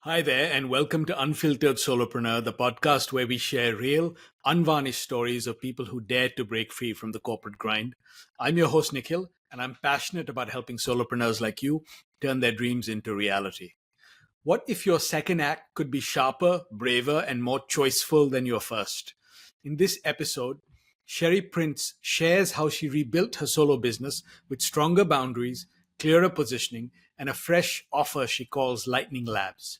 Hi there, and welcome to Unfiltered Solopreneur, the podcast where we share real, unvarnished stories of people who dared to break free from the corporate grind. I'm your host, Nikhil, and I'm passionate about helping solopreneurs like you turn their dreams into reality. What if your second act could be sharper, braver, and more choiceful than your first? In this episode, Cherri Prince shares how she rebuilt her solo business with stronger boundaries, clearer positioning, and a fresh offer she calls Lightning Labs.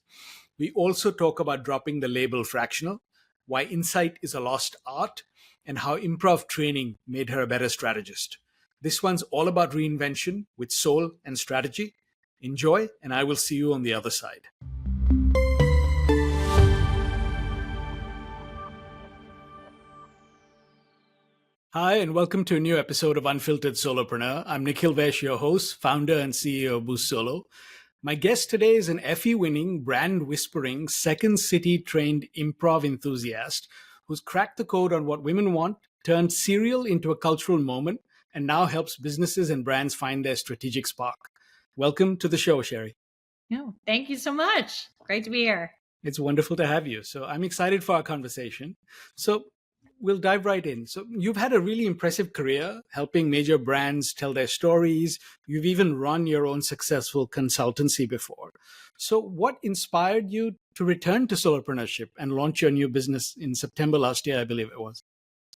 We also talk about dropping the label fractional, why insight is a lost art, and how improv training made her a better strategist. This one's all about reinvention with soul and strategy. Enjoy, and I will see you on the other side. Hi, and welcome to a new episode of Unfiltered Solopreneur. I'm Nikhil Vaish, your host, founder and CEO of Boost Solo. My guest today is an Effie-winning, brand-whispering, second city-trained improv enthusiast who's cracked the code on what women want, turned serial into a cultural moment, and now helps businesses and brands find their strategic spark. Welcome to the show, Cherri. No, thank you so much. Great to be here. It's wonderful to have you. So I'm excited for our conversation. So we'll dive right in. So you've had a really impressive career helping major brands tell their stories. You've even run your own successful consultancy before. So what inspired you to return to solopreneurship and launch your new business in September last year, I believe it was?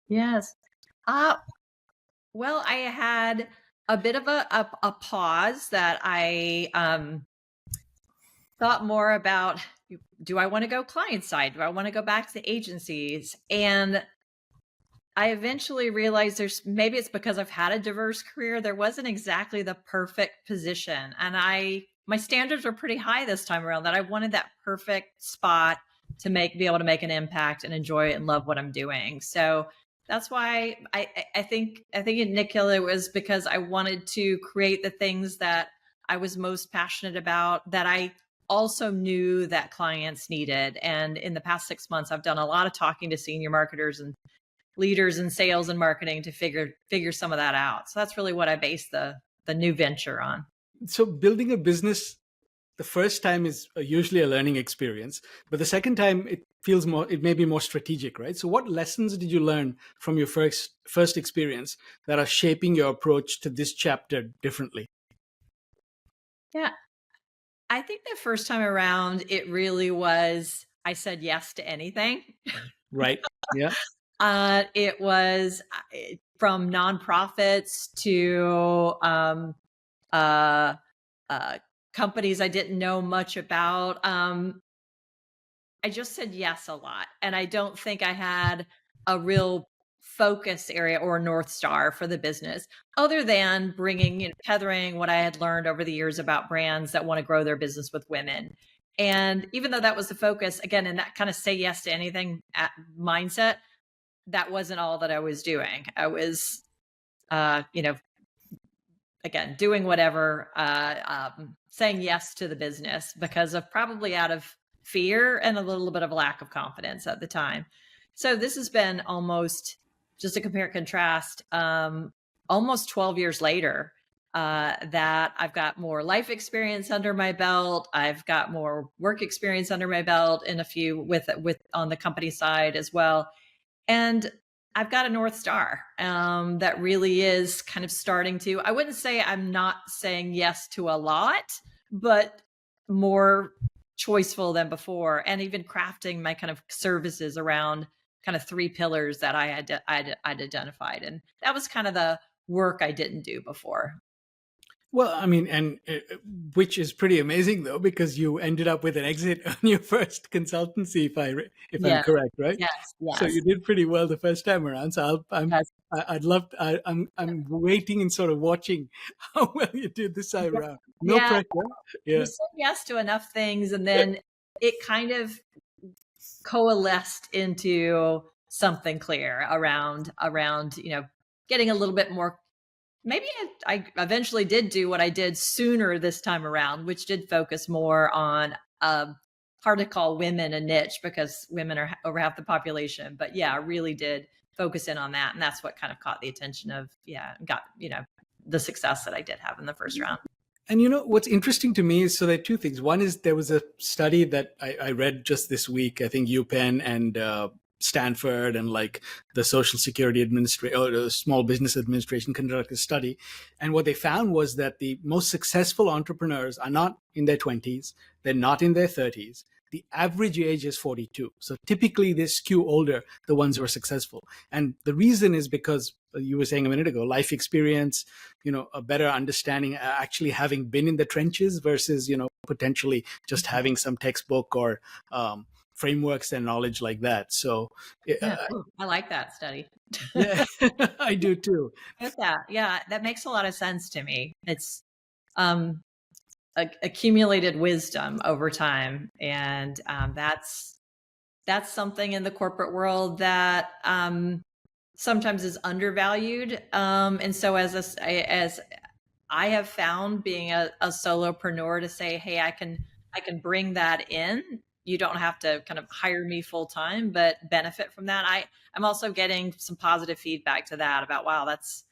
Yes. Well, I had a bit of a pause that I thought more about, do I want to go client side? Do I want to go back to the agencies? And I eventually realized maybe it's because I've had a diverse career. There wasn't exactly the perfect position. And my standards were pretty high this time around, that I wanted that perfect spot to be able to make an impact and enjoy it and love what I'm doing. So that's why I think in Nikhil, it was because I wanted to create the things that I was most passionate about, that I also knew that clients needed. And in the past 6 months, I've done a lot of talking to senior marketers and leaders in sales and marketing to figure some of that out. So that's really what I based the new venture on. So building a business the first time is usually a learning experience, but the second time it may be more strategic, right? So what lessons did you learn from your first experience that are shaping your approach to this chapter differently? Yeah. I think the first time around, it really was, I said yes to anything. Right. Yeah. It was from nonprofits to companies I didn't know much about. I just said yes a lot. And I don't think I had a real focus area or North Star for the business, other than tethering what I had learned over the years about brands that want to grow their business with women. And even though that was the focus, again, in that kind of say yes to anything mindset, that wasn't all that I was doing. I was, again, doing whatever, saying yes to the business because of probably out of fear and a little bit of lack of confidence at the time. So this has been almost, just to compare and contrast, almost 12 years later, that I've got more life experience under my belt. I've got more work experience under my belt, in a few with on the company side as well. And I've got a North Star that really is kind of starting to, I wouldn't say I'm not saying yes to a lot, but more choiceful than before, and even crafting my kind of services around kind of 3 pillars that I'd identified. And that was kind of the work I didn't do before. Well, I mean, and which is pretty amazing though, because you ended up with an exit on your first consultancy, if I'm correct, right? Yes. So you did pretty well the first time around. So I'm waiting and sort of watching how well you did this time around. No pressure. Yeah. You said yes to enough things, and then it kind of coalesced into something clear around, getting a little bit more. Maybe I eventually did do what I did sooner this time around, which did focus more on hard to call women a niche, because women are over half the population. But yeah, I really did focus in on that. And that's what kind of caught the attention of, got, the success that I did have in the first round. And what's interesting to me is, so there are two things. One is there was a study that I read just this week. I think UPenn and Stanford and like the Social Security Administration or the Small Business Administration conducted a study. And what they found was that the most successful entrepreneurs are not in their 20s, they're not in their 30s. The average age is 42. So typically they skew older, the ones who are successful. And the reason is because you were saying a minute ago, life experience, a better understanding, actually having been in the trenches versus, potentially just having some textbook or frameworks and knowledge like that. So Yeah, I like that study. yeah, I do too. With that, yeah, that makes a lot of sense to me. It's accumulated wisdom over time, and that's something in the corporate world that sometimes is undervalued. And so as I have found, being a solopreneur, to say, hey, I can bring that in. You don't have to kind of hire me full time, but benefit from that. I'm also getting some positive feedback to that about, wow, that's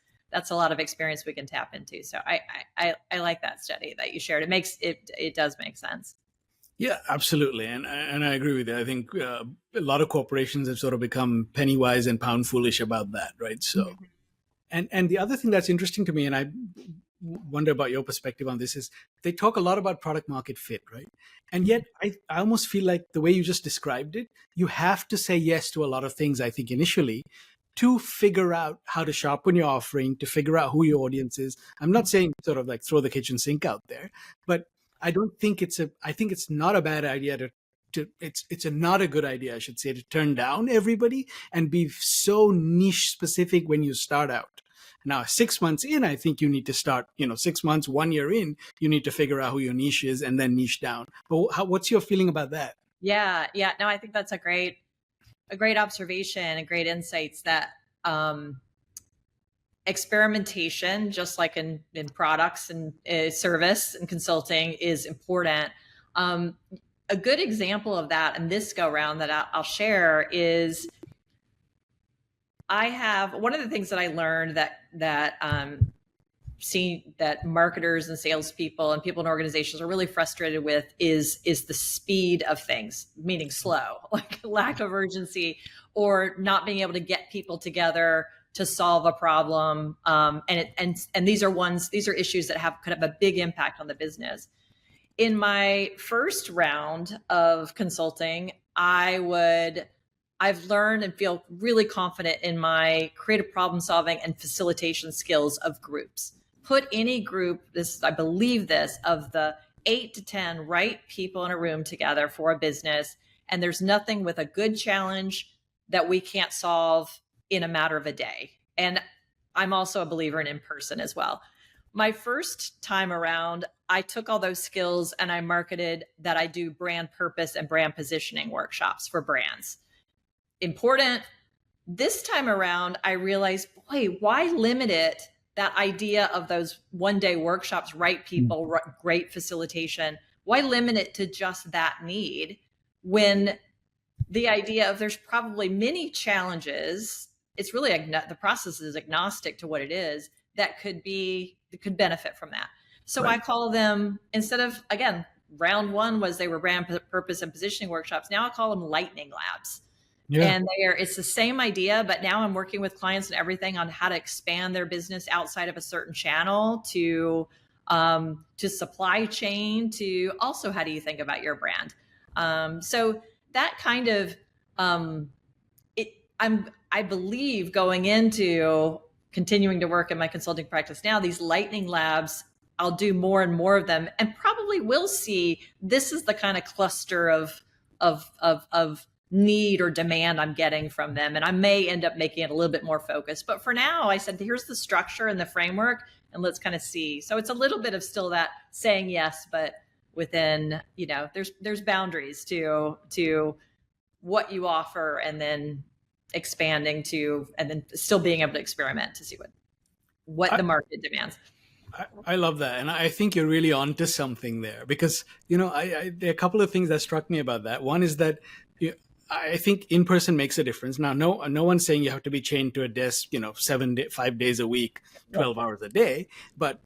a lot of experience we can tap into. So I like that study that you shared. It does make sense. Yeah, absolutely. And I agree with you. I think a lot of corporations have sort of become penny wise and pound foolish about that, right? So, and the other thing that's interesting to me, and I wonder about your perspective on this, is they talk a lot about product market fit, right? And yet I almost feel like the way you just described it, you have to say yes to a lot of things, I think, initially, to figure out how to sharpen your offering, to figure out who your audience is. I'm not saying sort of like throw the kitchen sink out there, but I think it's not a bad idea it's not a good idea, I should say, to turn down everybody and be so niche specific when you start out. Now, 6 months in, I think you need to start, 6 months, 1 year in, you need to figure out who your niche is and then niche down. But what's your feeling about that? Yeah. No, I think that's a great observation and great insights, that experimentation, just like in products and service and consulting, is important. A good example of that, and this go round that I'll share, is one of the things that I learned that marketers and salespeople and people in organizations are really frustrated with is the speed of things, meaning slow, like lack of urgency, or not being able to get people together to solve a problem. And these are issues that could have a big impact on the business. In my first round of consulting, I've learned and feel really confident in my creative problem solving and facilitation skills of groups. Put any group, I believe this, of the 8 to 10 right people in a room together for a business, and there's nothing with a good challenge that we can't solve in a matter of a day. And I'm also a believer in person as well. My first time around, I took all those skills and I marketed that I do brand purpose and brand positioning workshops for brands. Important. This time around, I realized, boy, why limit it? That idea of those one-day workshops, right people, great facilitation, why limit it to just that need, when the idea of there's probably many challenges, it's really the process is agnostic to what it is, that could benefit from that. So right. I call them, instead of, again, round one was they were brand purpose and positioning workshops. Now I call them lightning labs. Yeah. And it's the same idea, but now I'm working with clients and everything on how to expand their business outside of a certain channel, to supply chain, to also how do you think about your brand. So that kind of, I believe, going into continuing to work in my consulting practice now, these lightning labs, I'll do more and more of them, and probably will see this is the kind of cluster of need or demand I'm getting from them. And I may end up making it a little bit more focused. But for now, I said, here's the structure and the framework, and let's kind of see. So it's a little bit of still that saying yes, but within, there's boundaries to what you offer, and then expanding to, and then still being able to experiment to see what the market demands. I love that. And I think you're really onto something there, because, there are a couple of things that struck me about that. One is that I think in-person makes a difference. Now, no one's saying you have to be chained to a desk, 5 days a week, 12 hours a day, but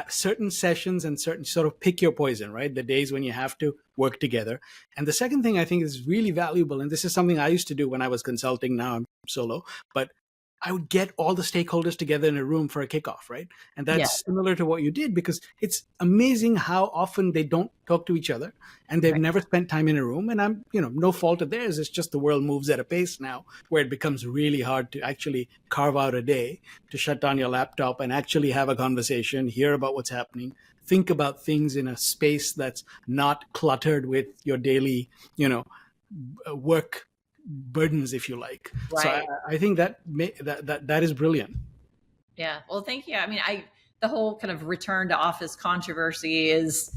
certain sessions and certain sort of pick your poison, right? The days when you have to work together. And the second thing I think is really valuable, and this is something I used to do when I was consulting, now I'm solo, but I would get all the stakeholders together in a room for a kickoff, right? And Yeah. that's similar to what you did, because it's amazing how often they don't talk to each other and they've Right. never spent time in a room. And I'm, no fault of theirs. It's just the world moves at a pace now where it becomes really hard to actually carve out a day to shut down your laptop and actually have a conversation, hear about what's happening, think about things in a space that's not cluttered with your daily, work burdens, if you like. So Right. I think that is brilliant. Yeah. Well, thank you. I mean, the whole kind of return to office controversy is,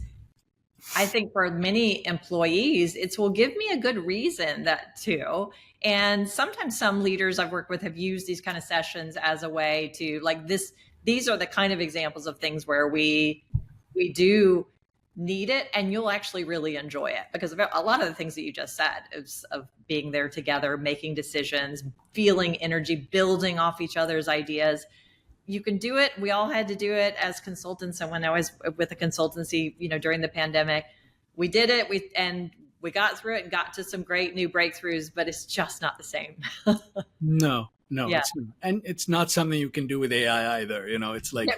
I think for many employees, it will give me a good reason that too. And sometimes some leaders I've worked with have used these kind of sessions as a way to like this. These are the kind of examples of things where we do need it, and you'll actually really enjoy it, because of a lot of the things that you just said of being there together, making decisions, feeling energy, building off each other's ideas. You can do it. We all had to do it as consultants. And when I was with a consultancy, during the pandemic, we did it. We got through it and got to some great new breakthroughs, but it's just not the same. No, Yeah. it's not. And it's not something you can do with AI either. It's like,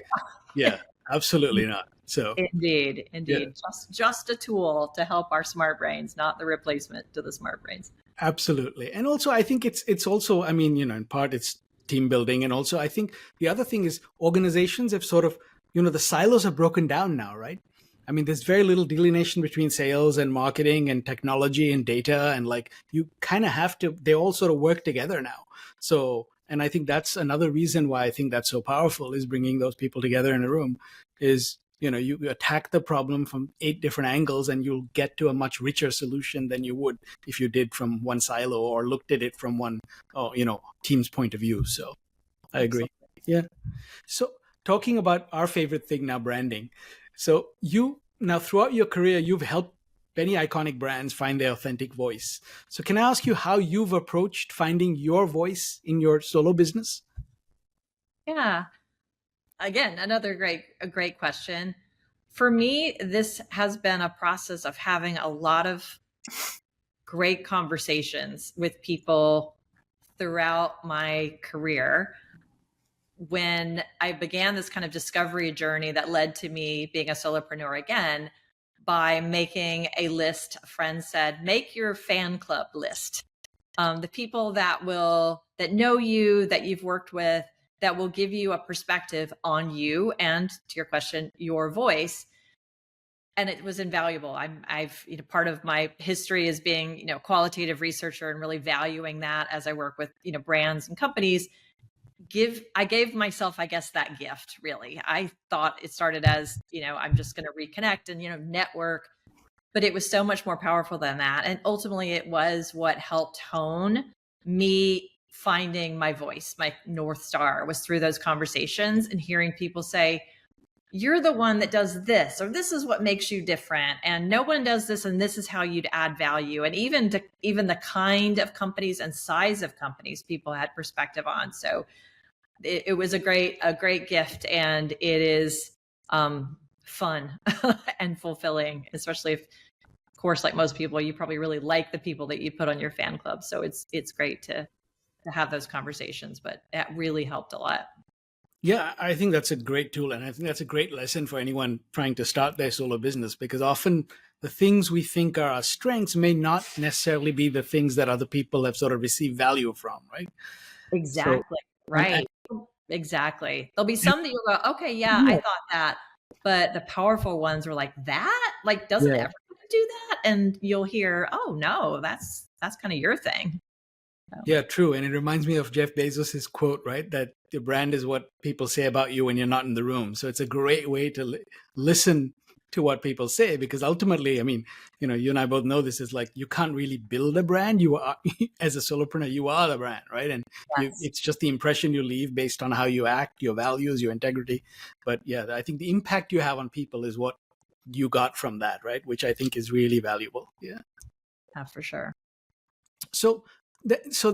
yeah, absolutely not. So Indeed. yeah, Just a tool to help our smart brains, not the replacement to the smart brains. absolutely. And also, I think it's also, I mean, in part it's team building. And also, I think the other thing is organizations have sort of, the silos are broken down now, right? I mean, there's very little delineation between sales and marketing and technology and data. And like, you kind of have to, they all sort of work together now. So, and I think that's another reason why I think that's so powerful, is bringing those people together in a room is, you attack the problem from 8 different angles and you'll get to a much richer solution than you would if you did from one silo or looked at it from one, team's point of view. So I agree. Yeah. So talking about our favorite thing now, branding. So now throughout your career, you've helped many iconic brands find their authentic voice. So can I ask you how you've approached finding your voice in your solo business? Yeah. Again, a great question. For me, this has been a process of having a lot of great conversations with people throughout my career. When I began this kind of discovery journey that led to me being a solopreneur again, by making a list, a friend said, make your fan club list. The people that know you, that you've worked with, that will give you a perspective on you and, to your question, your voice. And it was invaluable. I've part of my history is being qualitative researcher and really valuing that as I work with brands and companies. I gave myself, I guess, that gift. Really, I thought it started as I'm just going to reconnect and network, but it was so much more powerful than that. And ultimately, it was what helped hone me finding my voice. My North Star was through those conversations and hearing people say, you're the one that does this, or this is what makes you different, and no one does this, and this is how you'd add value. And even the kind of companies and size of companies people had perspective on. So it was a great gift, and it is fun and fulfilling, especially if, of course, like most people, you probably really like the people that you put on your fan club. So it's great to have those conversations, but that really helped a lot. Yeah, I think that's a great tool. And I think that's a great lesson for anyone trying to start their solo business, because often the things we think are our strengths may not necessarily be the things that other people have sort of received value from, right? Exactly. And Right. Exactly. There'll be some that you'll go, okay, yeah, I thought that. But the powerful ones were like, that? Like, doesn't yeah, everyone do that? And you'll hear, oh no, that's kind of your thing. So, yeah, true. And it reminds me of Jeff Bezos's quote, right? That the brand is what people say about you when you're not in the room. So it's a great way to listen to what people say, because ultimately, I mean, you and I both know this is like, you can't really build a brand. You are, as a solopreneur, you are the brand, right? And yes. it's just the impression you leave based on how you act, your values, your integrity. But yeah, I think the impact you have on people is what you got from that, right? Which I think is really valuable. Yeah. Yeah, for sure. So, so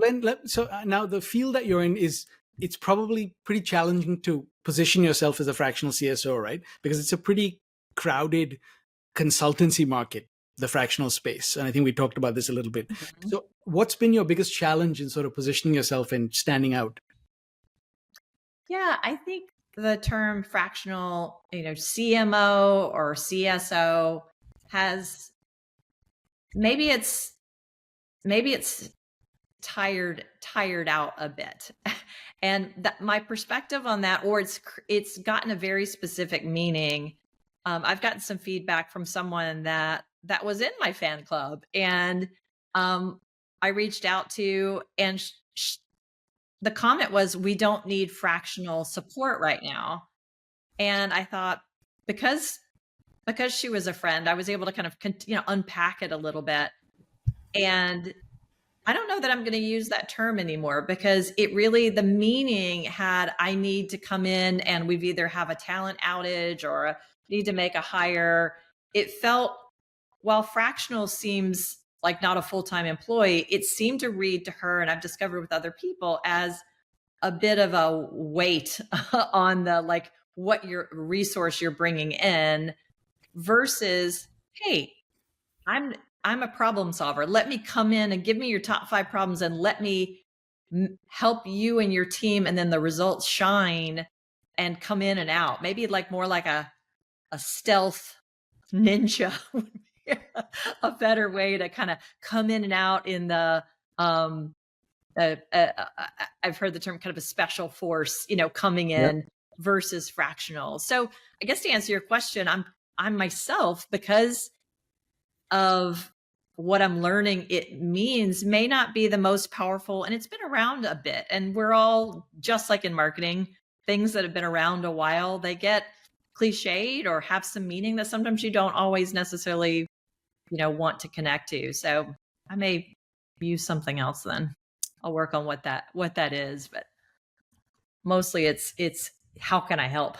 now the field that you're in is it's probably pretty challenging to position yourself as a fractional CSO, right? Because it's a pretty crowded consultancy market, the fractional space. And I think we talked about this a little bit. Mhm. So what's been your biggest challenge in sort of positioning yourself and standing out? Yeah, I think the term fractional, CMO or CSO has maybe it's tired out a bit. And that my perspective on that, or it's gotten a very specific meaning. I've gotten some feedback from someone that was in my fan club, and I reached out to, and the comment was, "We don't need fractional support right now." And I thought, because she was a friend, I was able to kind of unpack it a little bit. And I don't know that I'm going to use that term anymore, because the meaning had, I need to come in and we've either have a talent outage or need to make a hire. It felt, while fractional seems like not a full-time employee, it seemed to read to her, and I've discovered with other people, as a bit of a weight on the, like, what your resource you're bringing in, versus, hey, I'm a problem solver. Let me come in and give me your top 5 problems, and let me help you and your team, and then the results shine and come in and out. Maybe like more like a stealth ninja would be a better way to kind of come in and out in the I've heard the term kind of a special force, coming Yep. in, versus fractional. So I guess to answer your question, I'm myself, because of what I'm learning it means, may not be the most powerful. And it's been around a bit. And we're all, just like in marketing, things that have been around a while, they get cliched or have some meaning that sometimes you don't always necessarily, want to connect to. So I may use something else then. I'll work on what that is. But mostly it's how can I help,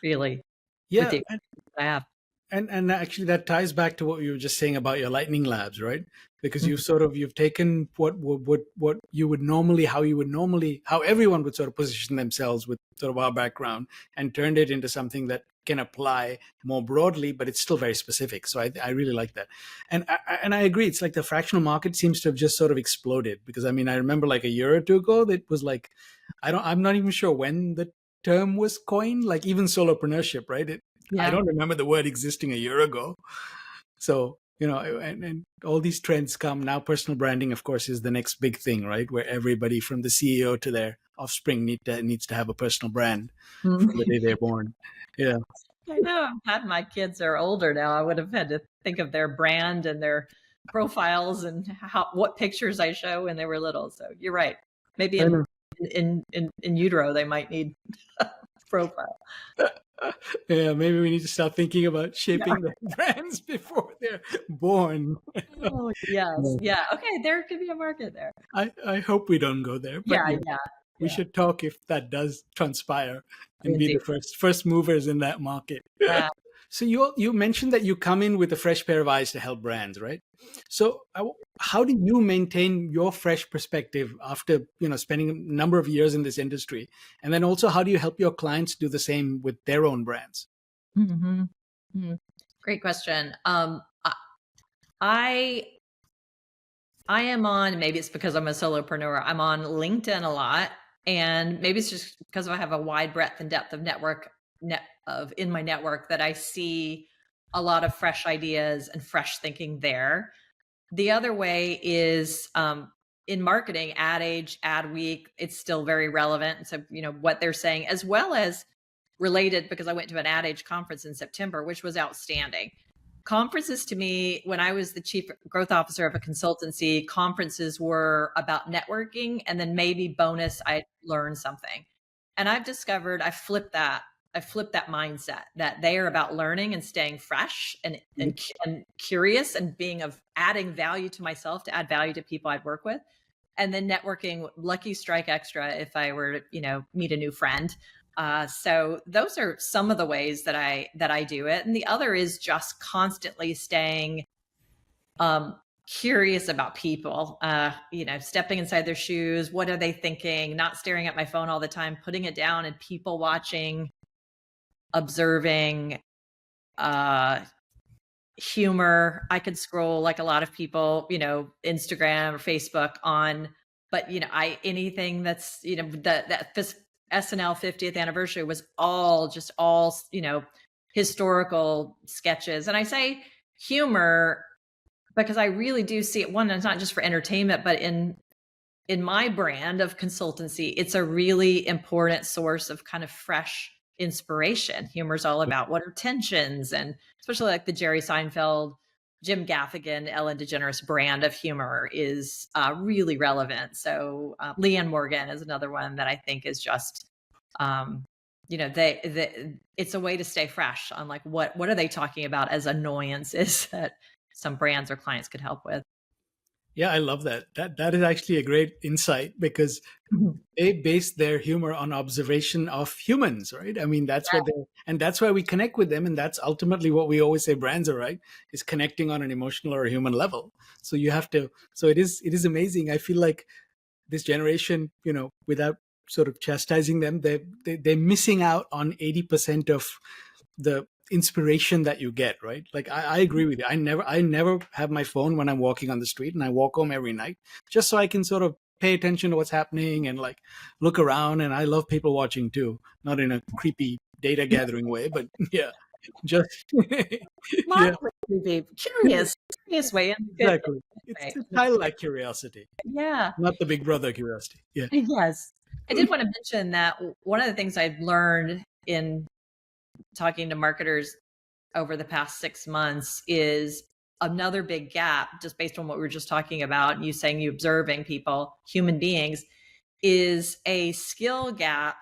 really, with Yeah. the I have. And actually that ties back to what you were just saying about your lightning labs, right? Because Mhm. you've taken what you would normally, how everyone would sort of position themselves with sort of our background, and turned it into something that can apply more broadly, but it's still very specific. So I really like that. And I agree. It's like the fractional market seems to have just sort of exploded, because I mean, I remember like a year or two ago, that was like, I'm not even sure when the term was coined, like even solopreneurship, right? I Yeah. don't remember the word existing a year ago. So, and all these trends come now. Personal branding, of course, is the next big thing, right? Where everybody from the CEO to their offspring needs to have a personal brand from the Mhm. day they're born. Yeah. I know. Had my kids are older now, I would have had to think of their brand and their profiles and what pictures I show when they were little. So you're right. Maybe I know. in utero they might need profile. Yeah, maybe we need to start thinking about Yeah. shaping their brands before they're born. Oh, yes. Yeah. Yeah. Okay. There could be a market there. I hope we don't go there, but Yeah. yeah, Yeah. we Yeah. should talk if that does transpire, and be Indeed. the first movers in that market. Yeah. So you mentioned that you come in with a fresh pair of eyes to help brands, right? So how do you maintain your fresh perspective after spending a number of years in this industry, and then also how do you help your clients do the same with their own brands? Hmm. Great question. I I am on, maybe it's because I'm a solopreneur, I'm on LinkedIn a lot. And maybe it's just because I have a wide breadth and depth of in my network, that I see a lot of fresh ideas and fresh thinking there. The other way is in marketing, Ad Age, Ad Week, it's still very relevant. And so, what they're saying, as well as related, because I went to an Ad Age conference in September, which was outstanding. Conferences, to me, when I was the chief growth officer of a consultancy, conferences were about networking, and then maybe bonus, I learned something. And I've discovered I flipped that mindset, that they are about learning and staying fresh and curious, and adding value to myself to add value to people I'd work with. And then networking, lucky strike extra if I were to, meet a new friend. So those are some of the ways that I do it. And the other is just constantly staying curious about people, stepping inside their shoes. What are they thinking? Not staring at my phone all the time, putting it down and people watching, observing, humor. I could scroll like a lot of people, Instagram or Facebook on, but anything that's, that this SNL 50th anniversary was all historical sketches. And I say humor because I really do see it. One, it's not just for entertainment, but in my brand of consultancy, it's a really important source of kind of fresh inspiration. Humor is all about what are tensions, and especially like the Jerry Seinfeld, Jim Gaffigan, Ellen DeGeneres brand of humor is really relevant. So Leanne Morgan is another one that I think is just, it's a way to stay fresh on like what are they talking about as annoyances that some brands or clients could help with. Yeah, I love that. That is actually a great insight because they base their humor on observation of humans, right? I mean, that's what they, and that's why we connect with them, and that's ultimately what we always say brands are, right? Is connecting on an emotional or a human level. So you have to. So it is amazing. I feel like this generation, without sort of chastising them, they're missing out on 80% of the inspiration that you get, right? Like I agree with you. I never have my phone when I'm walking on the street, and I walk home every night just so I can sort of pay attention to what's happening and like look around. And I love people watching too, not in a creepy data gathering way, but yeah, just yeah, Curious way. exactly. It's childlike curiosity, Yeah. not the Big Brother curiosity. Yeah. Yes. I did want to mention that one of the things I've learned in talking to marketers over the past 6 months is another big gap, just based on what we were just talking about, and you saying you observing people, human beings, is a skill gap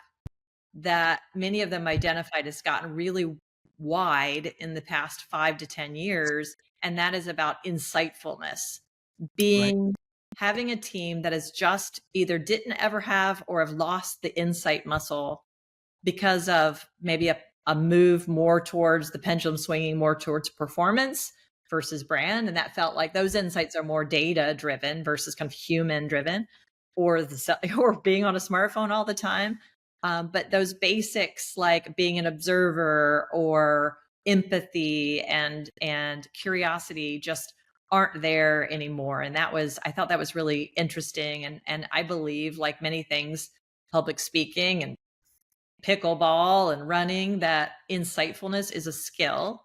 that many of them identified has gotten really wide in the past 5 to 10 years. And that is about insightfulness, Right. having a team that has just either didn't ever have or have lost the insight muscle because of maybe a move more towards the pendulum swinging more towards performance versus brand. And that felt like those insights are more data driven versus kind of human driven, or being on a smartphone all the time. But those basics like being an observer or empathy and curiosity just aren't there anymore. And I thought that was really interesting. And I believe, like many things, public speaking and pickleball and running, that insightfulness is a skill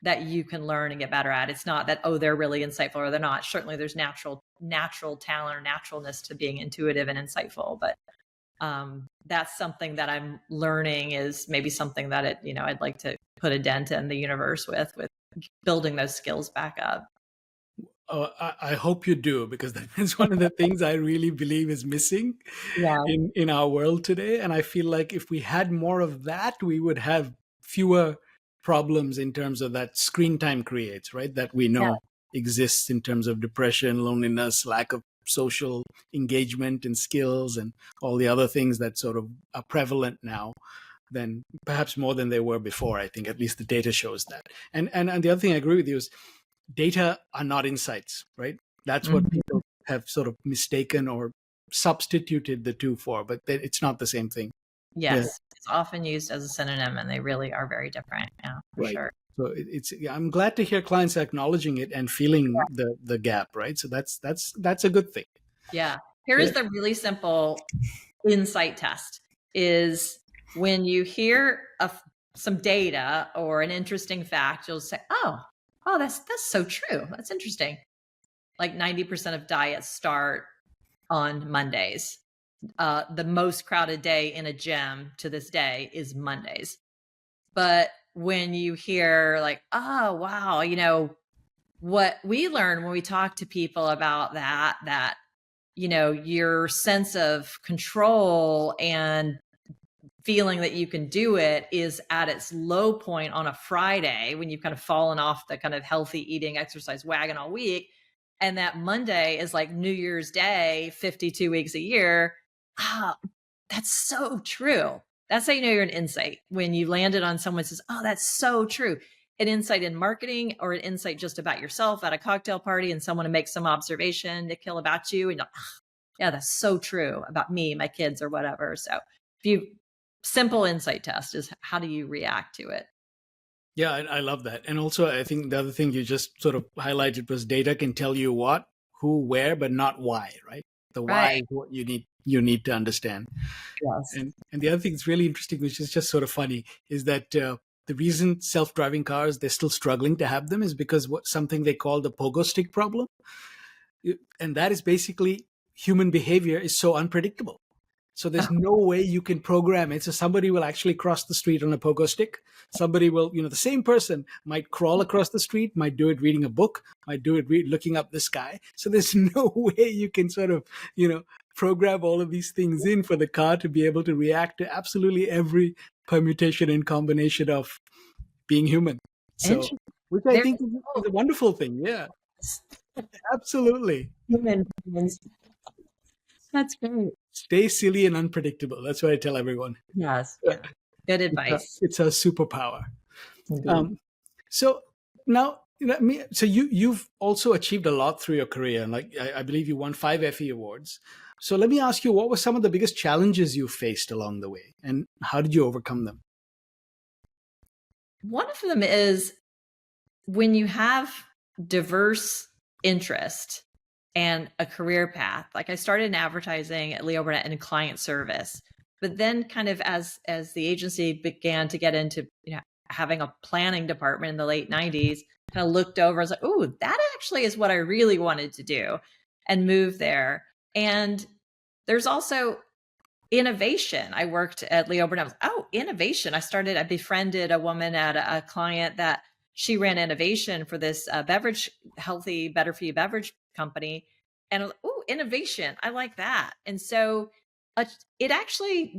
that you can learn and get better at. It's not that, oh, they're really insightful or they're not. Certainly there's natural talent or naturalness to being intuitive and insightful. But that's something that I'm learning, is maybe something that I'd like to put a dent in the universe with building those skills back up. I hope you do, because that's one of the things I really believe is missing Yeah. in our world today. And I feel like if we had more of that, we would have fewer problems in terms of that screen time creates, right? That we know exists in terms of depression, loneliness, lack of social engagement and skills, and all the other things that sort of are prevalent now, than perhaps more than they were before. I think at least the data shows that. And the other thing I agree with you is data are not insights, right? That's what people have sort of mistaken or substituted the two for, but it's not the same thing. Yes. Yeah. It's often used as a synonym, and they really are very different. Yeah, for Right. sure. So I'm glad to hear clients acknowledging it and feeling the gap, right? So that's a good thing. Yeah. Here is the really simple insight test: is when you hear some data or an interesting fact, you'll say, oh, that's so true. That's interesting. Like 90% of diets start on Mondays. The most crowded day in a gym to this day is Mondays. But when you hear like, oh, wow, what we learn when we talk to people about that, your sense of control and feeling that you can do it is at its low point on a Friday, when you've kind of fallen off the kind of healthy eating exercise wagon all week. And that Monday is like New Year's Day, 52 weeks a year. That's so true. That's how you know you're an insight, when you landed on someone who says, oh, that's so true. an insight in marketing or an insight just about yourself at a cocktail party and someone to make some observation, Nikhil, about you. And yeah, that's so true about me, my kids, or whatever. So if you simple insight test is how do you react to it? Yeah, I love that. And also, I think the other thing you just sort of highlighted was data can tell you what, who, where, but not why, right? The why Right. is what you need to understand. Yes. And the other thing that's really interesting, which is just sort of funny, is that the reason self-driving cars, they're still struggling to have them, is because something they call the pogo stick problem. And that is basically human behavior is so unpredictable. So there's no way you can program it. So somebody will actually cross the street on a pogo stick. Somebody will, the same person might crawl across the street, might do it reading a book, might do it looking up the sky. So there's no way you can sort of, program all of these things in for the car to be able to react to absolutely every permutation and combination of being human. So, Interesting. which I think is a wonderful thing. Yeah, absolutely. Human beings. That's great. Stay silly and unpredictable. That's what I tell everyone. Yes. Yeah. Good advice. It's a superpower. So now, so you've also achieved a lot through your career, and like I believe you won 5 Effie awards. So let me ask you, what were some of the biggest challenges you faced along the way, and how did you overcome them? One of them is when you have diverse interest and a career path. Like I started in advertising at Leo Burnett in client service, but then kind of as the agency began to get into having a planning department in the late 90s, kind of looked over and was like, oh, that actually is what I really wanted to do, and moved there. And there's also innovation. I worked at Leo Burnett. Innovation. I befriended a woman at a client that she ran innovation for this beverage, healthy, better for you beverage company. And I was like, innovation. I like that. And so it actually,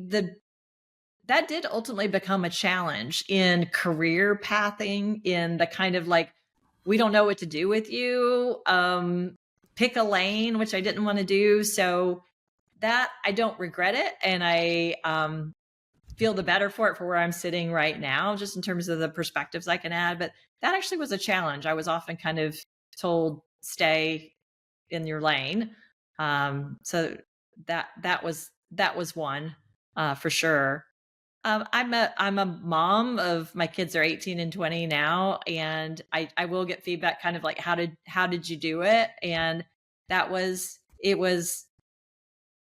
that did ultimately become a challenge in career pathing, in the kind of like, we don't know what to do with you. Pick a lane, which I didn't want to do. So that I don't regret it. And I feel the better for it for where I'm sitting right now, just in terms of the perspectives I can add. But that actually was a challenge. I was often kind of told, stay in your lane. So that was one for sure. I'm a mom of, my kids are 18 and 20 now, and I will get feedback kind of like, how did you do it? And it was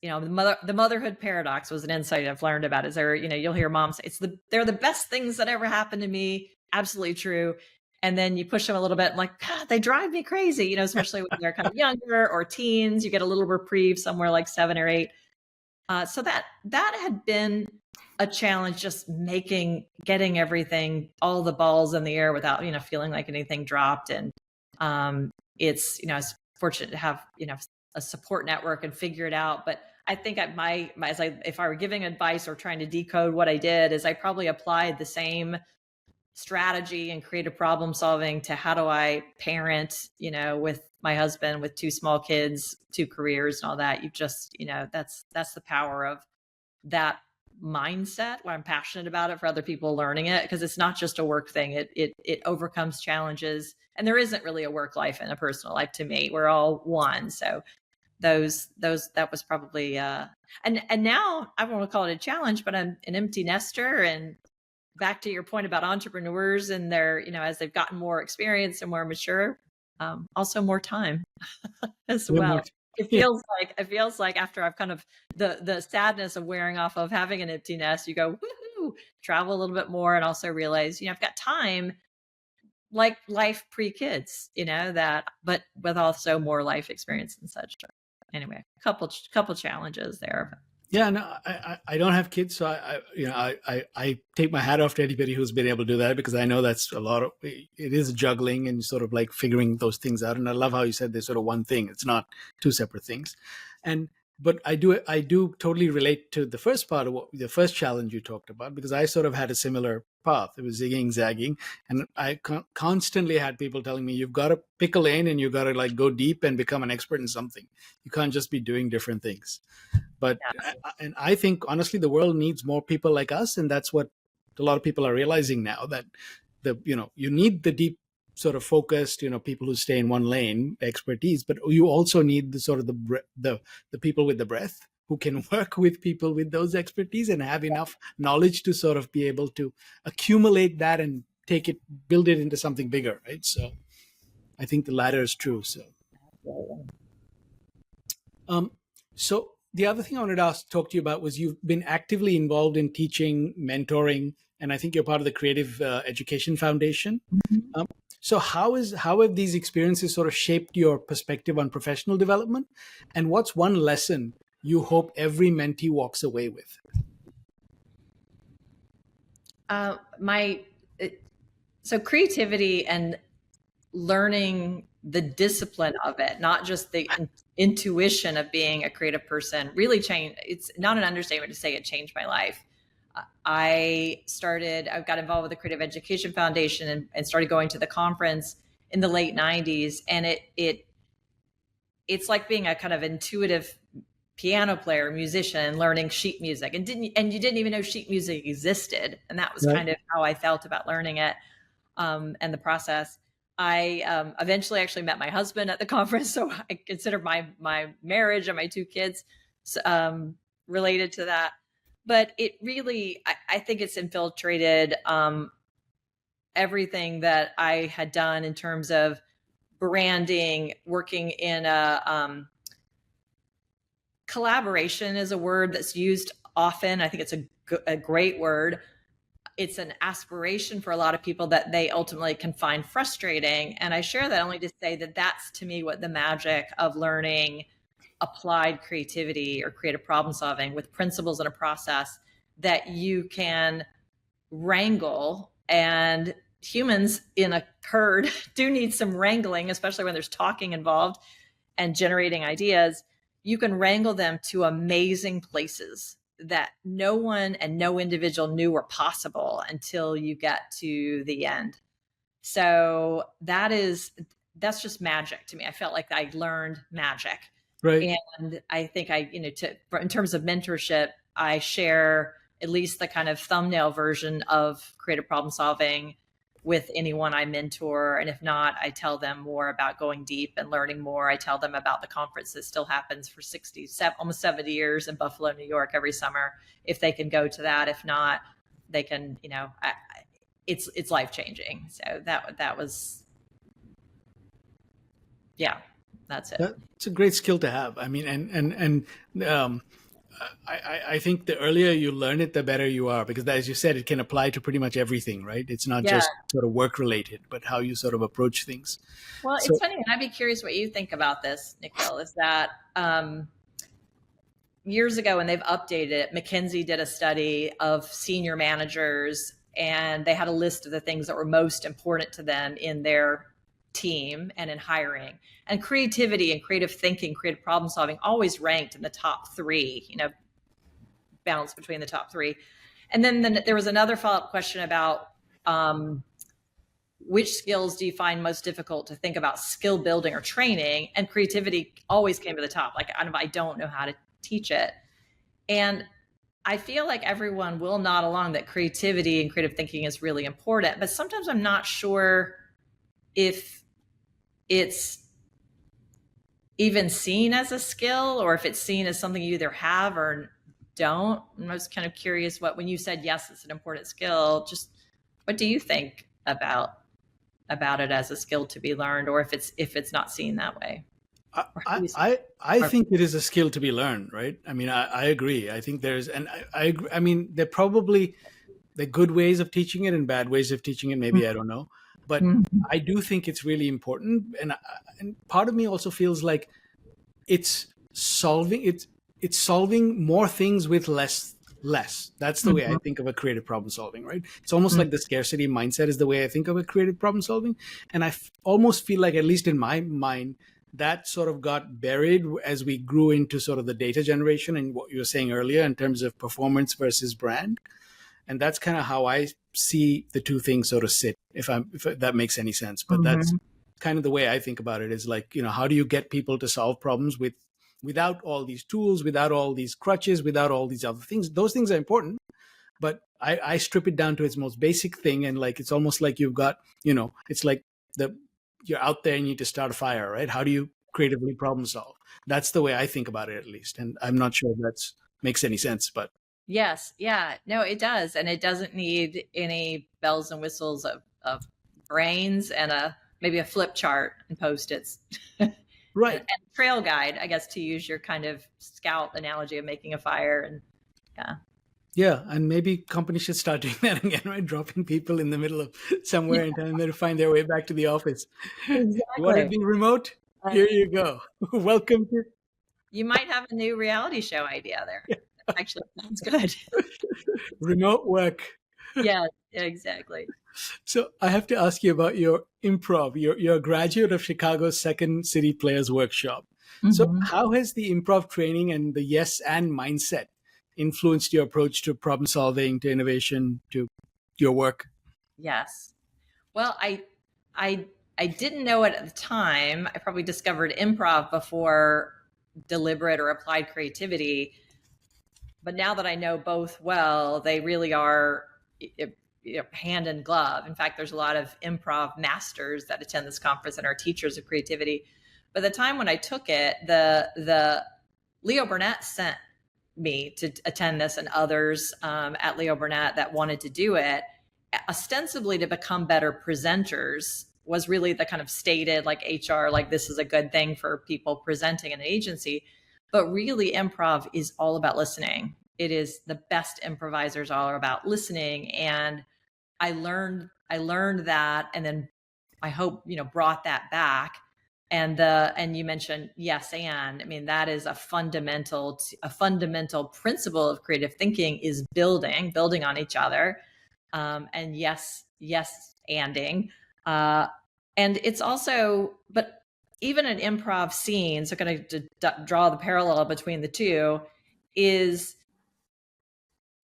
the motherhood paradox was an insight I've learned about. Is there, you'll hear moms say they're the best things that ever happened to me. Absolutely true. And then you push them a little bit, and like, God, they drive me crazy, especially when they're kind of younger or teens, you get a little reprieve somewhere like 7 or 8. So that had been a challenge, just getting everything, all the balls in the air without, feeling like anything dropped. And it's, I was fortunate to have, a support network and figure it out. But I think if I were giving advice or trying to decode what I did, is I probably applied the same strategy and creative problem solving to how do I parent, with my husband with 2 small kids, 2 careers and all that. You just, that's the power of that mindset, where I'm passionate about it for other people learning it, because it's not just a work thing. It overcomes challenges, and there isn't really a work life and a personal life to me. We're all one. So that was probably and now I won't call it a challenge, but I'm an empty nester. And back to your point about entrepreneurs and their, as they've gotten more experience and more mature, also more time as well. It feels like after I've kind of the sadness of wearing off of having an empty nest, you go, woohoo, travel a little bit more, and also realize, I've got time, like life pre-kids, but with also more life experience and such. Anyway, couple challenges there. Yeah, no, I don't have kids, so I take my hat off to anybody who's been able to do that, because I know that's it is juggling and sort of like figuring those things out. And I love how you said there's sort of one thing; it's not 2 separate things. But I do totally relate to the first part of the first challenge you talked about, because I sort of had a similar path. It was zigging, zagging, and I constantly had people telling me, you've got to pick a lane and you've got to like go deep and become an expert in something. You can't just be doing different things. But and I think honestly, the world needs more people like us, and that's what a lot of people are realizing now, that you need the deep sort of focused, people who stay in one lane expertise, but you also need the sort of the people with the breadth who can work with people with those expertise and have enough knowledge to sort of be able to accumulate that and build it into something bigger, right? So I think the latter is true. So the other thing I wanted to talk to you about was you've been actively involved in teaching, mentoring, and I think you're part of the Creative Education Foundation. Mm-hmm. So how have these experiences sort of shaped your perspective on professional development? And what's one lesson you hope every mentee walks away with? So creativity and learning the discipline of it, not just the intuition of being a creative person, really changed. It's not an understatement to say it changed my life. I got involved with the Creative Education Foundation and started going to the conference in the late 90s. And it's like being a kind of intuitive piano player, musician, learning sheet music, and you didn't even know sheet music existed. And that was kind of how I felt about learning it, and the process. I eventually actually met my husband at the conference. So I consider my marriage and my two kids related to that. But it really, I think it's infiltrated everything that I had done in terms of branding, working in collaboration is a word that's used often. I think it's a great word. It's an aspiration for a lot of people that they ultimately can find frustrating. And I share that only to say that that's, to me, what the magic of learning applied creativity or creative problem solving with principles and a process that you can wrangle. And humans in a herd do need some wrangling, especially when there's talking involved and generating ideas. You can wrangle them to amazing places that no one and no individual knew were possible until you get to the end. So that's just magic to me. I felt like I learned magic. Right. And I think in terms of mentorship, I share at least the kind of thumbnail version of creative problem solving with anyone I mentor. And if not, I tell them more about going deep and learning more. I tell them about the conference that still happens for almost 70 years in Buffalo, New York every summer. If they can go to that, if not, they can, it's life-changing. So that was, yeah, that's it. It's a great skill to have. I mean, I think the earlier you learn it, the better you are, because as you said, it can apply to pretty much everything, right? It's not just sort of work related, but how you sort of approach things. Well, it's funny, and I'd be curious what you think about this, Nikhil, is that years ago when they've updated it, McKinsey did a study of senior managers, and they had a list of the things that were most important to them in their team and in hiring. And creativity and creative thinking, creative problem solving always ranked in the top 3, balance between the top 3. And then there was another follow-up question about which skills do you find most difficult to think about skill building or training? And creativity always came to the top. Like, I don't know how to teach it. And I feel like everyone will nod along that creativity and creative thinking is really important, but sometimes I'm not sure if it's even seen as a skill or if it's seen as something you either have or don't. I was kind of curious when you said, yes, it's an important skill, just what do you think about it as a skill to be learned, or if it's not seen that way? I think it is a skill to be learned, right? I mean, I agree. I think I mean, there are good ways of teaching it and bad ways of teaching it. Maybe, I don't know. But I do think it's really important. And part of me also feels like it's solving more things with less. That's the way I think of a creative problem solving, right? It's almost like the scarcity mindset is the way I think of a creative problem solving. And I almost feel like, at least in my mind, that sort of got buried as we grew into sort of the data generation and what you were saying earlier in terms of performance versus brand. And that's kind of how I see the two things sort of sit, if that makes any sense. But that's kind of the way I think about it, is like, how do you get people to solve problems without all these tools, without all these crutches, without all these other things? Those things are important. but I strip it down to its most basic thing, and like it's almost like you've got, it's like you're out there and you need to start a fire, right? How do you creatively problem solve? That's the way I think about it, at least. And I'm not sure if that makes any sense, but Yes. Yeah. No, it does. And it doesn't need any bells and whistles of brains and maybe a flip chart and Post-its. right. And trail guide, I guess, to use your kind of scout analogy of making a fire. And yeah. Yeah, and maybe companies should start doing that again, right? Dropping people in the middle of somewhere and telling them to find their way back to the office. Exactly. You want to be remote? Here you go. Welcome to. You might have a new reality show idea there. Actually, sounds good. Remote work. Yeah, exactly. So I have to ask you about your improv. You're a graduate of Chicago's Second City Players Workshop. Mm-hmm. So how has the improv training and the yes and mindset influenced your approach to problem solving, to innovation, to your work? Yes. Well, I didn't know it at the time. I probably discovered improv before deliberate or applied creativity. But now that I know both well, they really are hand in glove. In fact, there's a lot of improv masters that attend this conference and are teachers of creativity. By the time when I took it, the Leo Burnett sent me to attend this, and others at Leo Burnett that wanted to do it, ostensibly to become better presenters, was really the kind of stated like HR, like this is a good thing for people presenting in an agency. But really, improv is all about listening. It is the best improvisers are about listening. And I learned that, and then I hope, brought that back. And you mentioned yes, and I mean, that is a fundamental principle of creative thinking, is building on each other. And yes, anding. And it's also, but even an improv scene, so going to draw the parallel between the two, is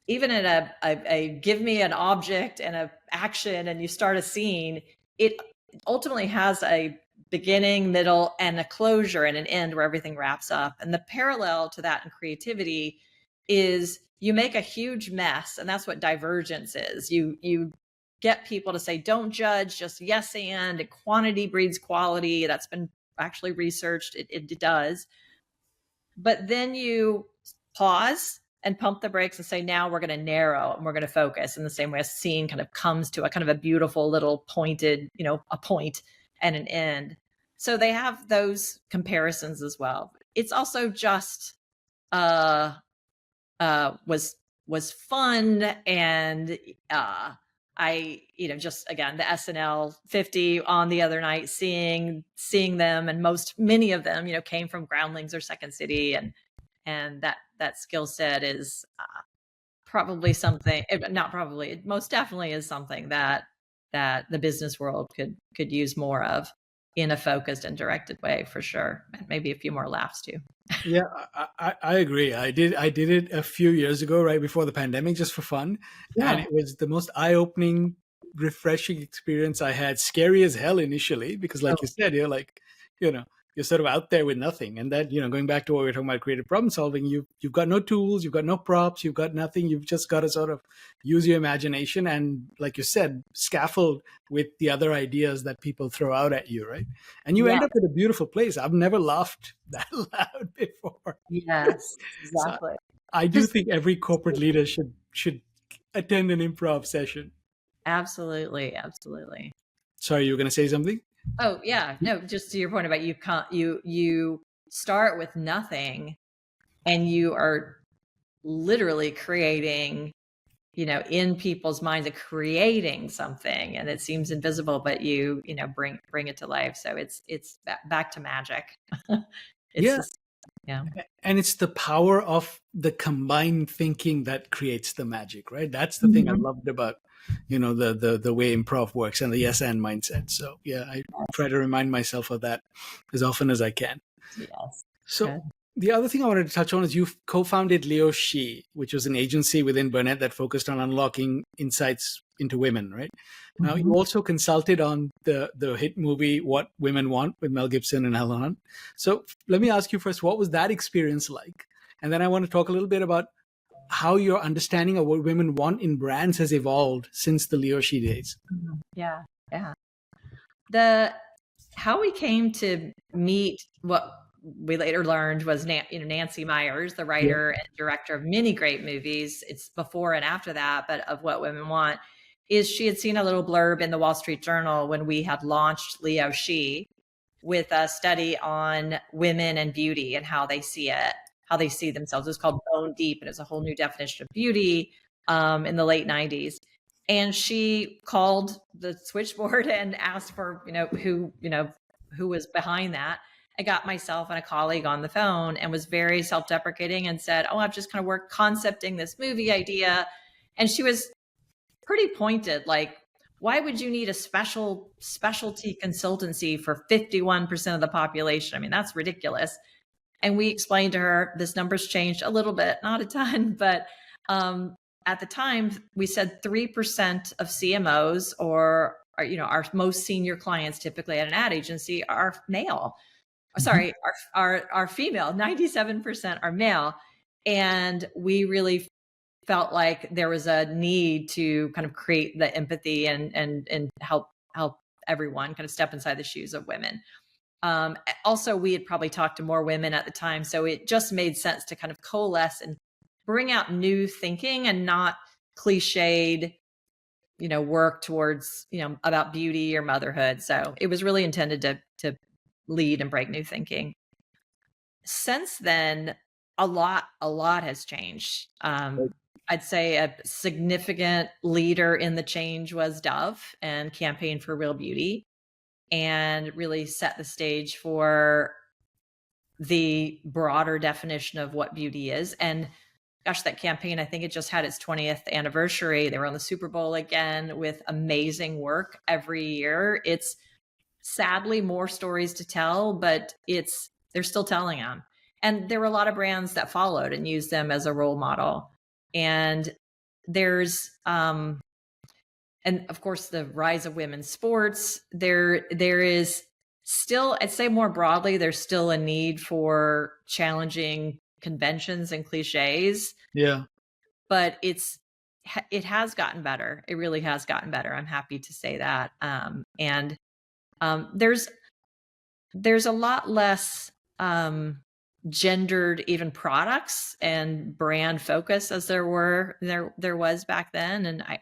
even in a give me an object and a action and you start a scene, it ultimately has a beginning, middle, and a closure and an end where everything wraps up. And the parallel to that in creativity is you make a huge mess, and that's what divergence is. You get people to say, don't judge, just yes and quantity breeds quality. That's been actually researched. It does. But then you pause and pump the brakes and say, now we're going to narrow and we're going to focus, in the same way a scene kind of comes to a kind of a beautiful little pointed, a point and an end. So they have those comparisons as well. It's also just was fun, and I, just again, the SNL 50 on the other night, seeing them, and many of them, came from Groundlings or Second City, and that skill set is probably something, not probably, it most definitely is something that the business world could use more of in a focused and directed way, for sure. And maybe a few more laughs too. Yeah, I agree. I did it a few years ago, right before the pandemic, just for fun. Yeah. And it was the most eye-opening, refreshing experience I had. Scary as hell initially, because like you said, you're like, you're sort of out there with nothing. And that, going back to what we were talking about, creative problem solving, you've got no tools, you've got no props, you've got nothing. You've just got to sort of use your imagination and, like you said, scaffold with the other ideas that people throw out at you, right? And you end up at a beautiful place. I've never laughed that loud before. Yes, exactly. So I do think every corporate leader should attend an improv session. Absolutely. Sorry, you were going to say something? Oh yeah, no, just to your point about you start with nothing, and you are literally creating, in people's minds, creating something, and it seems invisible, but you bring it to life. So it's back to magic. Yeah. And it's the power of the combined thinking that creates the magic, right? That's the thing I loved about, the way improv works, and the yes and mindset. So yeah, I try to remind myself of that as often as I can. Yes. So the other thing I wanted to touch on is you've co-founded Leo She, which was an agency within Burnett that focused on unlocking insights into women, right? Now, you also consulted on the hit movie What Women Want with Mel Gibson and Helen Hunt. So let me ask you first, what was that experience like? And then I want to talk a little bit about how your understanding of what women want in brands has evolved since the Leo She days. Yeah. How we came to meet, what we later learned was Nancy Meyers, the writer and director of many great movies. It's before and after that, but of What Women Want, is she had seen a little blurb in the Wall Street Journal when we had launched Leo She, with a study on women and beauty and how they see it, how they see themselves. It was called Bone Deep, and it's a whole new definition of beauty in the late 90s. And she called the switchboard and asked for, who was behind that. I got myself and a colleague on the phone and was very self-deprecating and said, "Oh, I've just kind of concepting this movie idea." And she was pretty pointed, like, "Why would you need a specialty consultancy for 51% of the population? I mean, that's ridiculous." And we explained to her, this number's changed a little bit, not a ton, but at the time we said 3% of CMOs or our most senior clients typically at an ad agency are male. Sorry, are female. 97% are male. And we really felt like there was a need to kind of create the empathy and help everyone kind of step inside the shoes of women. Also, we had probably talked to more women at the time, so it just made sense to kind of coalesce and bring out new thinking and not cliched, work towards, about beauty or motherhood. So it was really intended to lead and break new thinking. Since then, a lot has changed. I'd say a significant leader in the change was Dove and Campaign for Real Beauty, and really set the stage for the broader definition of what beauty is. And gosh, that campaign, I think it just had its 20th anniversary. They were on the Super Bowl again with amazing work every year. It's sadly more stories to tell, but they're still telling them. And there were a lot of brands that followed and used them as a role model. And there's, and of course, the rise of women's sports. There is still, I'd say more broadly, there's still a need for challenging conventions and cliches. Yeah. But it has gotten better. It really has gotten better. I'm happy to say that. And there's a lot less gendered even products and brand focus as there was back then. And I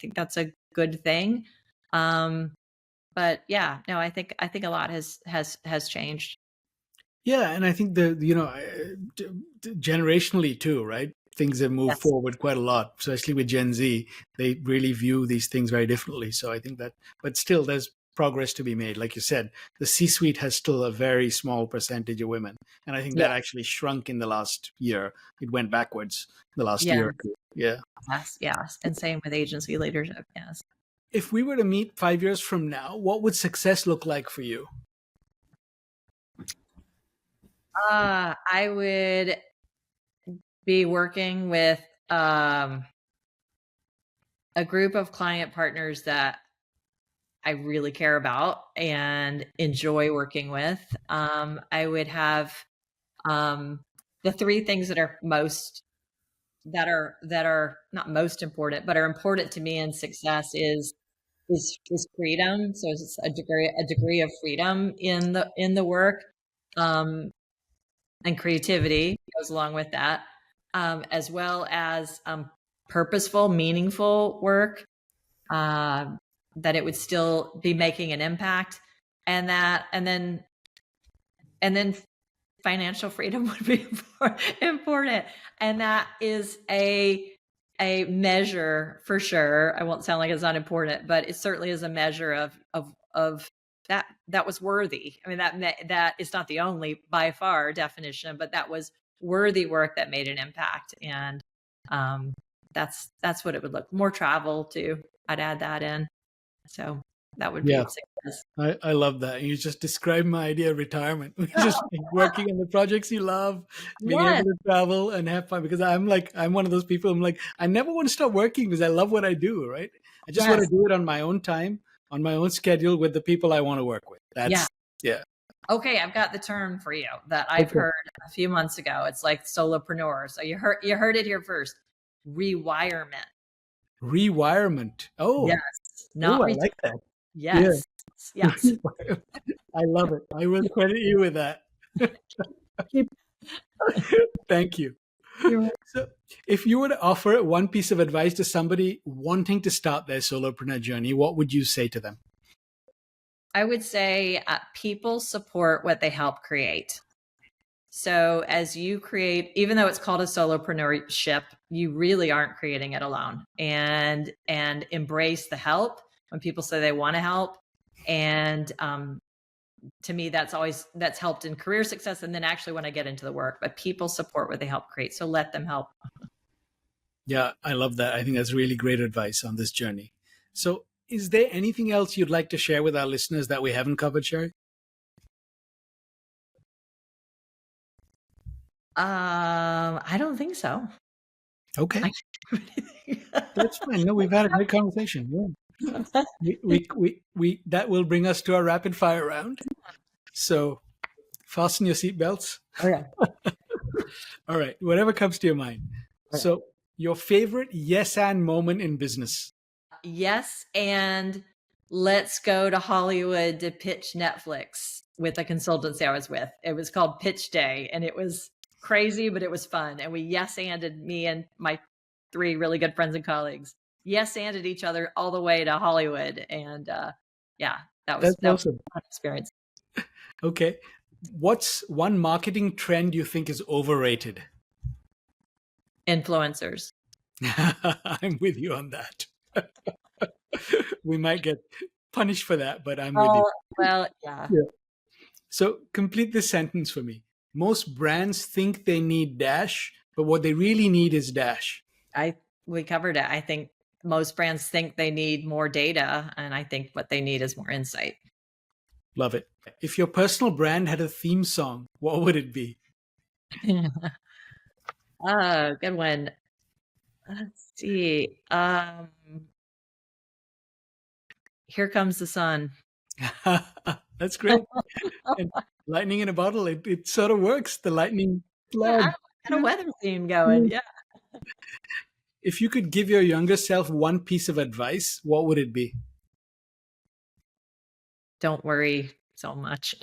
think that's a good thing. But yeah, no, I think a lot has changed. Yeah, and I think generationally too, right? Things have moved forward quite a lot, especially with Gen Z. They really view these things very differently. So I think that, but still, there's progress to be made. Like you said, the C-suite has still a very small percentage of women, and I think that actually shrunk in the last year. It went backwards the last year or two. Yeah. Yes, and same with agency leadership. Yes. If we were to meet 5 years from now, what would success look like for you? I would be working with a group of client partners that I really care about and enjoy working with. I would have the three things that are not most important, but are important to me in success is freedom. So it's a degree of freedom in the work. And creativity goes along with that, as well as purposeful, meaningful work, that it would still be making an impact, and then financial freedom would be important, and that is a measure for sure. I won't sound like it's unimportant, but it certainly is a measure of that was worthy. I mean, that is not the only by far definition, but that was worthy work that made an impact. And that's what it would look. More travel too. I'd add that in. So that would be success. I love that. You just described my idea of retirement. Just working on the projects you love, being able to travel and have fun. Because I'm one of those people. I'm like, I never want to stop working because I love what I do. Right? I just want to do it on my own time, on my own schedule, with the people I want to work with. Yeah. Okay, I've got the term for you that I've heard a few months ago. It's like solopreneur. So you heard it here first. Rewirement. Rewirement. Oh, Yes. Not I like that. Yeah. yes. Yes. I love it. I will credit you with that. Thank you. So, if you were to offer one piece of advice to somebody wanting to start their solopreneur journey, what would you say to them? I would say people support what they help create. So as you create, even though it's called a solopreneurship, you really aren't creating it alone. And embrace the help when people say they want to help. And to me, that's helped in career success. And then actually when I get into the work, but people support what they help create. So let them help. Yeah, I love that. I think that's really great advice on this journey. So is there anything else you'd like to share with our listeners that we haven't covered, Cherri? I don't think so. Okay. That's fine. No, we've had a great conversation. Yeah. We that will bring us to our rapid fire round. So fasten your seatbelts. Okay. All right. Whatever comes to your mind. Okay. So your favorite yes and moment in business. Yes, and let's go to Hollywood to pitch Netflix with a consultancy I was with. It was called Pitch Day, and it was crazy, but it was fun. And we yes-anded, me and my 3 really good friends and colleagues, yes-anded each other all the way to Hollywood. And yeah, that was awesome. A fun experience. Okay. What's one marketing trend you think is overrated? Influencers. I'm with you on that. We might get punished for that, but I'm with you. Well, yeah. So complete this sentence for me. Most brands think they need dash, but what they really need is dash. We covered it. I think most brands think they need more data, and I think what they need is more insight. Love it. If your personal brand had a theme song, what would it be? Oh, good one. Let's see. Here Comes the Sun. That's great. And lightning in a bottle, it sort of works. The lightning plug. Yeah, I got a weather theme going. Yeah. If you could give your younger self one piece of advice, what would it be? Don't worry so much.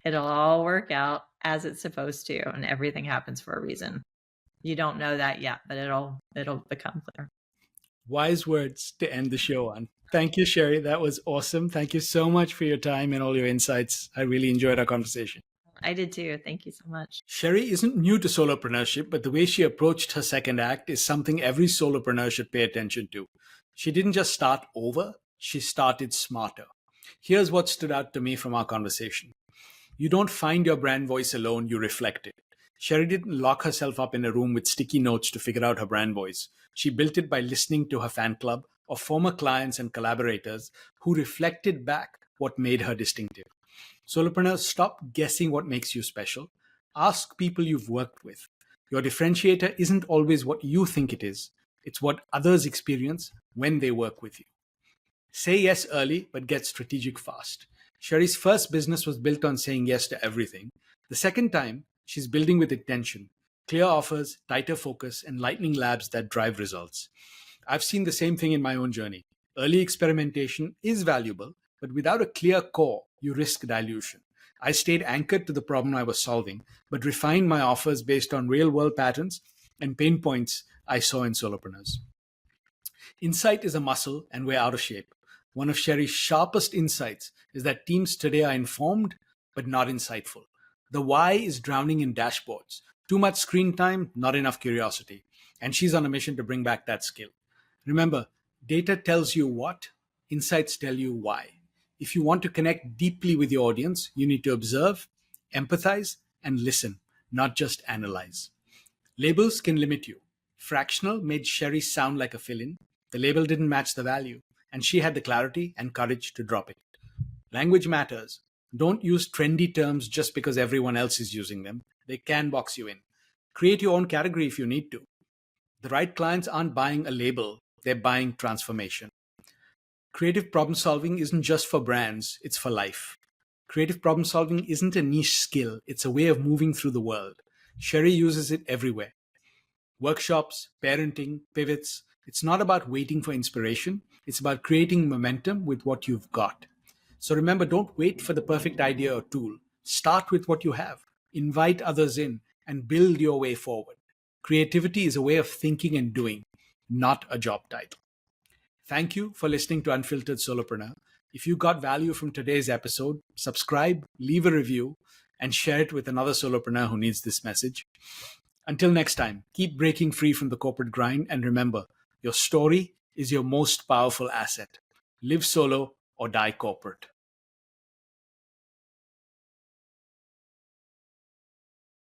It'll all work out as it's supposed to, and everything happens for a reason. You don't know that yet, but it'll become clear. Wise words to end the show on. Thank you, Cherri. That was awesome. Thank you so much for your time and all your insights. I really enjoyed our conversation. I did too. Thank you so much. Cherri isn't new to solopreneurship, but the way she approached her second act is something every solopreneur should pay attention to. She didn't just start over, she started smarter. Here's what stood out to me from our conversation. You don't find your brand voice alone, you reflect it. Cherri didn't lock herself up in a room with sticky notes to figure out her brand voice. She built it by listening to her fan club of former clients and collaborators who reflected back what made her distinctive. Solopreneurs, stop guessing what makes you special. Ask people you've worked with. Your differentiator isn't always what you think it is. It's what others experience when they work with you. Say yes early, but get strategic fast. Cherri's first business was built on saying yes to everything. The second time, she's building with intention. Clear offers, tighter focus, and lightning labs that drive results. I've seen the same thing in my own journey. Early experimentation is valuable, but without a clear core, you risk dilution. I stayed anchored to the problem I was solving, but refined my offers based on real-world patterns and pain points I saw in solopreneurs. Insight is a muscle, and we're out of shape. One of Cherri's sharpest insights is that teams today are informed, but not insightful. The why is drowning in dashboards. Too much screen time, not enough curiosity. And she's on a mission to bring back that skill. Remember, data tells you what, insights tell you why. If you want to connect deeply with your audience, you need to observe, empathize, and listen, not just analyze. Labels can limit you. Fractional made Cherri sound like a fill-in. The label didn't match the value, and she had the clarity and courage to drop it. Language matters. Don't use trendy terms just because everyone else is using them. They can box you in. Create your own category if you need to. The right clients aren't buying a label, they're buying transformation. Creative problem solving isn't just for brands, it's for life. Creative problem solving isn't a niche skill, it's a way of moving through the world. Cherri uses it everywhere. Workshops, parenting, pivots. It's not about waiting for inspiration, it's about creating momentum with what you've got. So remember, don't wait for the perfect idea or tool. Start with what you have, invite others in, and build your way forward. Creativity is a way of thinking and doing, not a job title. Thank you for listening to Unfiltered Solopreneur. If you got value from today's episode, subscribe, leave a review, and share it with another solopreneur who needs this message. Until next time, keep breaking free from the corporate grind, and remember, your story is your most powerful asset. Live solo or die corporate.